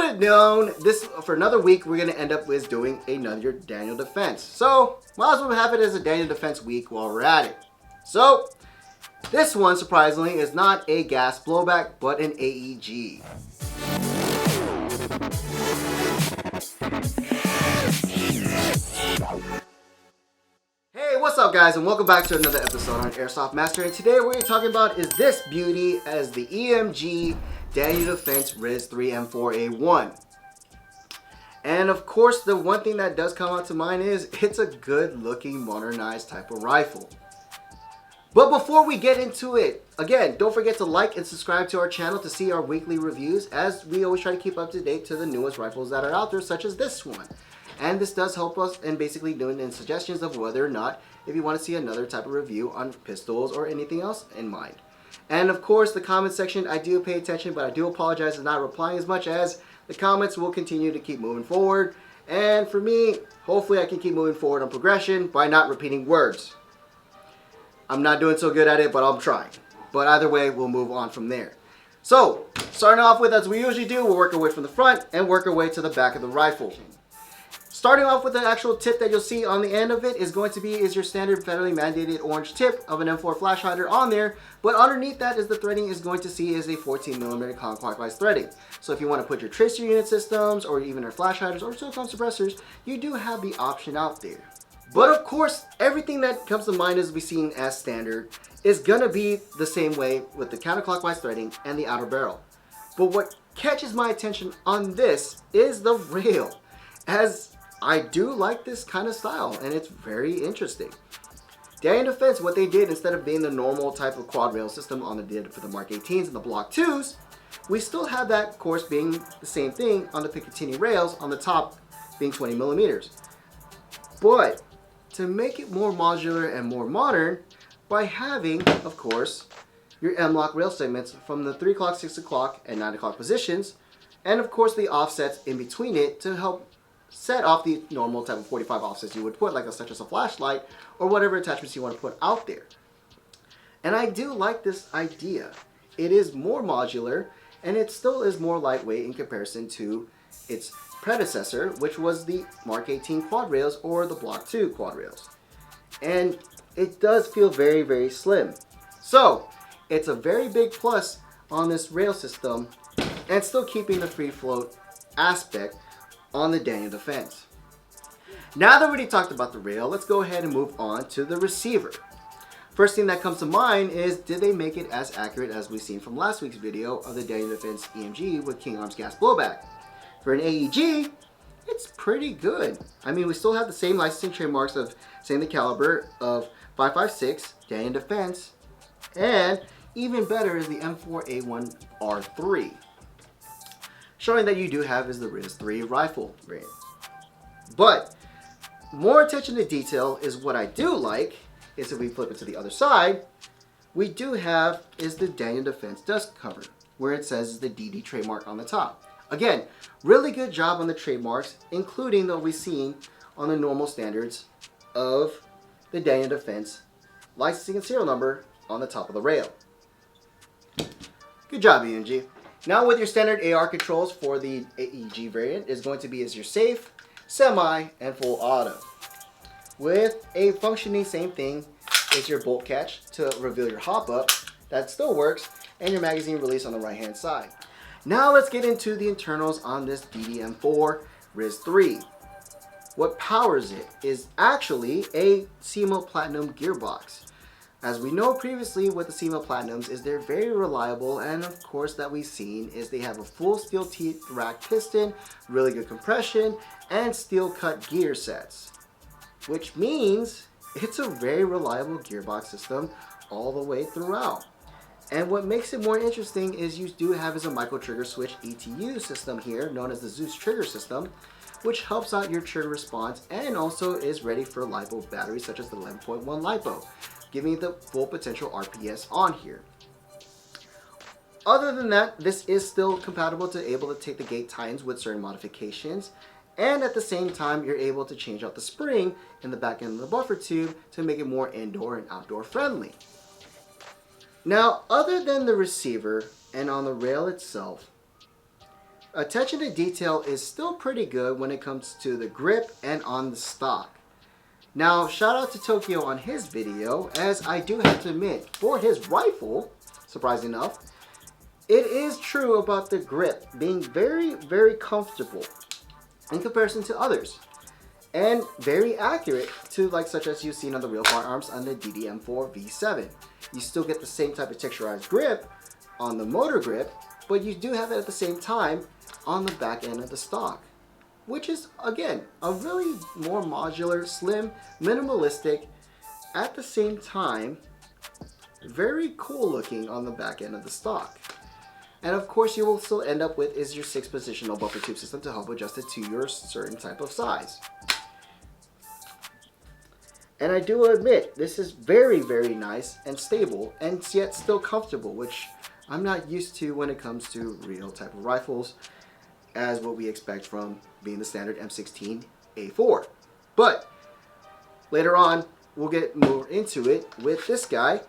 have known, this for another week we're going to end up with doing another Daniel defense. So might as well have it as a Daniel defense week while we're at it. So this one, surprisingly, is not a gas blowback, but an AEG. Hey, what's up guys, and welcome back to another episode on Airsoft Master. And today what we're talking about is this beauty as the EMG Daniel Defense RIS 3 M4A1. And of course, the one thing that does come out to mind is it's a good looking modernized type of rifle. But before we get into it, again, don't forget to like and subscribe to our channel to see our weekly reviews, as we always try to keep up to date to the newest rifles that are out there, such as this one. And this does help us in basically doing suggestions of whether or not if you want to see another type of review on pistols or anything else in mind. And of course, the comment section, I do pay attention, but I do apologize for not replying as much, as the comments will continue to keep moving forward. And for me, hopefully I can keep moving forward on progression by not repeating words. I'm not doing so good at it, but I'm trying. But either way, we'll move on from there. So, starting off with, as we usually do, we'll work our way from the front and work our way to the back of the rifle. Starting off with the actual tip that you'll see on the end of it is going to be your standard federally mandated orange tip of an M4 flash hider on there, but underneath that is the threading is going to see is a 14mm counterclockwise threading. So if you want to put your tracer unit systems or even our flash hiders or silicone suppressors, you do have the option out there. But of course, everything that comes to mind as we seen as standard is going to be the same way with the counterclockwise threading and the outer barrel. But what catches my attention on this is the rail, as I do like this kind of style and it's very interesting. Daniel Defense, what they did, instead of being the normal type of quad rail system on the did for the Mark 18s and the Block 2s, we still have that, of course, being the same thing on the Picatinny rails, on the top being 20mm. But to make it more modular and more modern, by having, of course, your M-Lok rail segments from the 3 o'clock, 6 o'clock, and 9 o'clock positions, and of course the offsets in between it to help set off the normal type of 45 offsets you would put, like such as a flashlight or whatever attachments you want to put out there. And I do like this idea. It is more modular and it still is more lightweight in comparison to its predecessor, which was the Mark 18 quad rails or the Block 2 quad rails. And it does feel very, very slim. So it's a very big plus on this rail system and still keeping the free float aspect on the Daniel Defense. Now that we already talked about the rail, let's go ahead and move on to the receiver. First thing that comes to mind is, did they make it as accurate as we've seen from last week's video of the Daniel Defense EMG with King Arms gas blowback? For an AEG, it's pretty good. I mean, we still have the same licensing trademarks of saying the caliber of 5.56 Daniel Defense, and even better is the M4A1 R3. Showing that you do have is the RIS 3 rifle variant. But more attention to detail is what I do like is, if we flip it to the other side, we do have is the Daniel Defense dust cover, where it says the DD trademark on the top. Again, really good job on the trademarks, including what we've seen on the normal standards of the Daniel Defense licensing and serial number on the top of the rail. Good job, EMG. Now with your standard AR controls for the AEG variant is going to be as your safe, semi, and full auto. With a functioning same thing is your bolt catch to reveal your hop up, that still works, and your magazine release on the right hand side. Now let's get into the internals on this DDM4 RIS 3. What powers it is actually a SEMA Platinum gearbox. As we know previously with the SEMA Platinums is they're very reliable, and of course that we've seen is they have a full steel teeth rack piston, really good compression, and steel cut gear sets. Which means it's a very reliable gearbox system all the way throughout. And what makes it more interesting is you do have a micro trigger switch ETU system here, known as the Zeus trigger system, which helps out your trigger response and also is ready for LiPo batteries such as the 11.1 LiPo, giving the full potential RPS on here. Other than that, this is still compatible to able to take the gate tines with certain modifications, and at the same time you're able to change out the spring in the back end of the buffer tube to make it more indoor and outdoor friendly. Now, other than the receiver and on the rail itself, Attention to detail is still pretty good when it comes to the grip and on the stock. Now, shout out to Tokyo on his video, as I do have to admit, for his rifle, surprising enough, it is true about the grip being very, very comfortable in comparison to others, and very accurate to such as you've seen on the real firearms on the DD-M4 V7. You still get the same type of texturized grip on the motor grip, but you do have it at the same time on the back end of the stock, which is, again, a really more modular, slim, minimalistic, at the same time, very cool looking on the back end of the stock. And of course, you will still end up with is your 6-positional buffer tube system to help adjust it to your certain type of size. And I do admit, this is very, very nice and stable, and yet still comfortable, which I'm not used to when it comes to real type of rifles, as what we expect from being the standard M16A4. But later on, we'll get more into it with this guy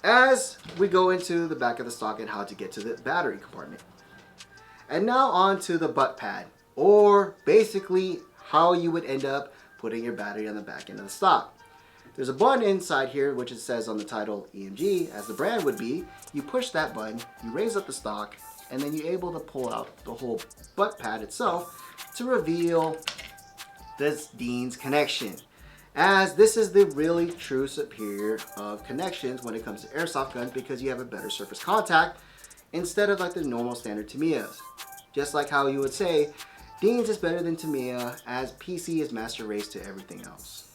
as we go into the back of the stock and how to get to the battery compartment. And now on to the butt pad, or basically how you would end up putting your battery on the back end of the stock. There's a button inside here which it says on the title EMG, as the brand would be. You push that button, you raise up the stock, and then you're able to pull out the whole butt pad itself to reveal this Dean's connection, as this is the really true superior of connections when it comes to airsoft guns, because you have a better surface contact instead of the normal standard Tamiya's. Just like how you would say Dean's is better than Tamiya, as PC is master race to everything else.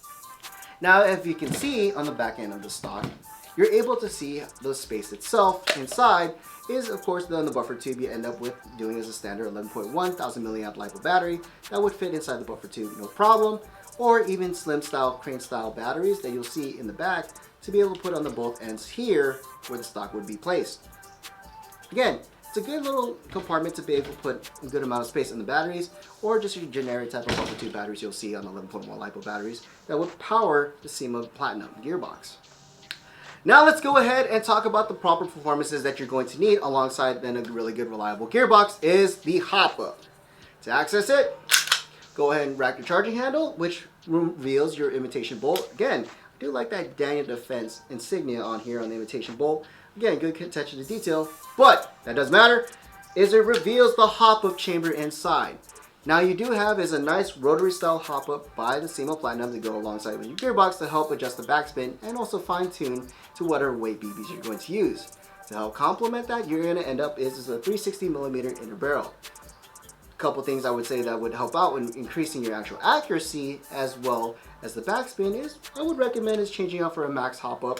Now, if you can see on the back end of the stock, you're able to see the space itself inside is, of course, on the buffer tube you end up with doing as a standard 11.1 1000 milliamp LiPo battery that would fit inside the buffer tube no problem, or even slim style, crane style batteries that you'll see in the back to be able to put on the both ends here where the stock would be placed. Again, it's a good little compartment to be able to put a good amount of space in the batteries, or just your generic type of buffer tube batteries you'll see on the 11.1 LiPo batteries that would power the SEMA Platinum gearbox. Now let's go ahead and talk about the proper performances that you're going to need alongside then a really good reliable gearbox is the hop-up. To access it, go ahead and rack your charging handle, which reveals your imitation bolt. Again, I do like that Daniel Defense insignia on here on the imitation bolt. Again, good attention to detail, but that doesn't matter, is it reveals the hop-up chamber inside. Now you do have is a nice rotary style hop-up by the SEMA Platinum to go alongside with your gearbox to help adjust the backspin and also fine-tune to whatever weight BBs you're going to use. To help complement that, you're going to end up is a 360mm inner barrel. A couple things I would say that would help out when increasing your actual accuracy as well as the backspin is, I would recommend is changing out for a max hop-up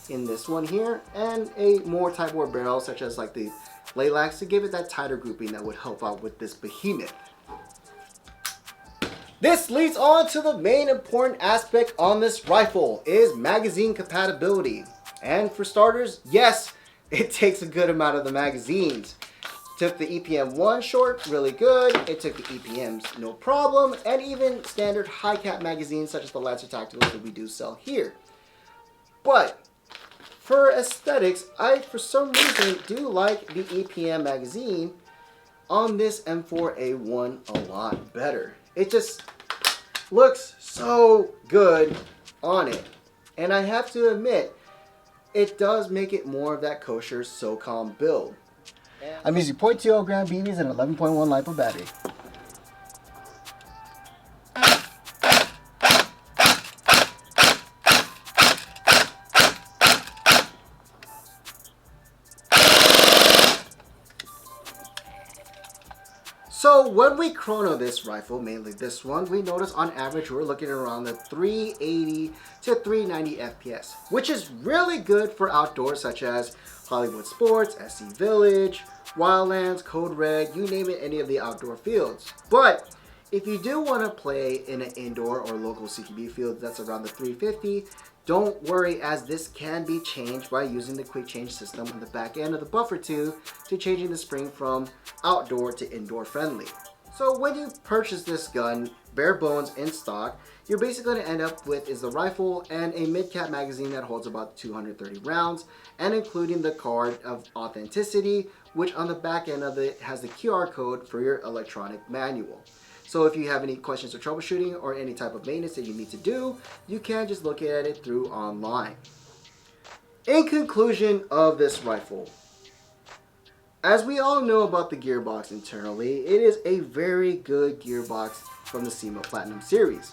in this one here, and a more type bore barrel such as the Laylax to give it that tighter grouping that would help out with this behemoth. This leads on to the main important aspect on this rifle is magazine compatibility. And for starters, yes, it takes a good amount of the magazines. Took the EPM1 short, really good. It took the EPMs, no problem. And even standard high cap magazines such as the Lancer Tacticals that we do sell here. But for aesthetics, I for some reason do like the EPM magazine on this M4A1 a lot better. It just looks so good on it. And I have to admit, it does make it more of that kosher SOCOM build. I'm using 0.20 gram BBs and 11.1 LiPo battery. So when we chrono this rifle, mainly this one, we notice on average we're looking around the 380 to 390 FPS, which is really good for outdoors such as Hollywood Sports, SC Village, Wildlands, Code Red, you name it, any of the outdoor fields. But if you do want to play in an indoor or local CQB field that's around the 350, don't worry, as this can be changed by using the quick change system on the back end of the buffer tube to changing the spring from outdoor to indoor friendly. So when you purchase this gun, bare bones in stock, you're basically going to end up with is the rifle and a mid-cap magazine that holds about 230 rounds, and including the card of authenticity, which on the back end of it has the QR code for your electronic manual. So if you have any questions or troubleshooting or any type of maintenance that you need to do, you can just look at it through online. In conclusion of this rifle, as we all know about the gearbox internally, it is a very good gearbox from the SEMA Platinum series.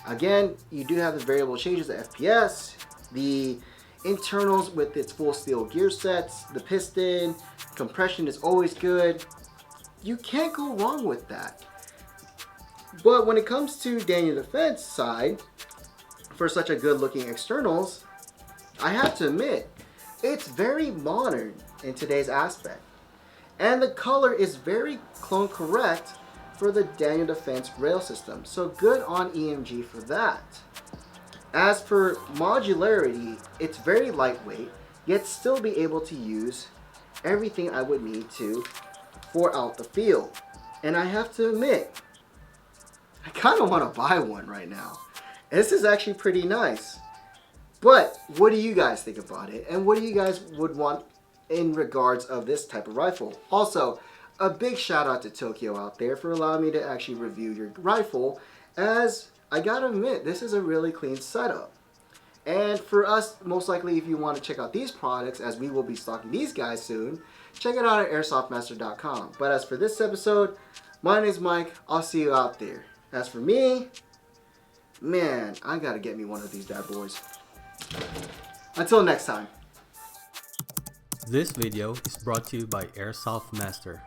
Again, you do have the variable changes, the FPS, the internals with its full steel gear sets, the piston, compression is always good. You can't go wrong with that. But when it comes to Daniel Defense side, for such a good looking externals, I have to admit, it's very modern in today's aspect. And the color is very clone correct for the Daniel Defense rail system. So good on EMG for that. As for modularity, it's very lightweight, yet still be able to use everything I would need to for out the field. And I have to admit, I kind of want to buy one right now. This is actually pretty nice. But what do you guys think about it? And what do you guys would want in regards of this type of rifle? Also, a big shout out to Tokyo out there for allowing me to actually review your rifle, as I gotta admit, this is a really clean setup. And for us, most likely if you want to check out these products, as we will be stocking these guys soon, check it out at airsoftmaster.com. But as for this episode, my name is Mike. I'll see you out there. As for me, man, I gotta get me one of these bad boys. Until next time. This video is brought to you by Airsoft Master.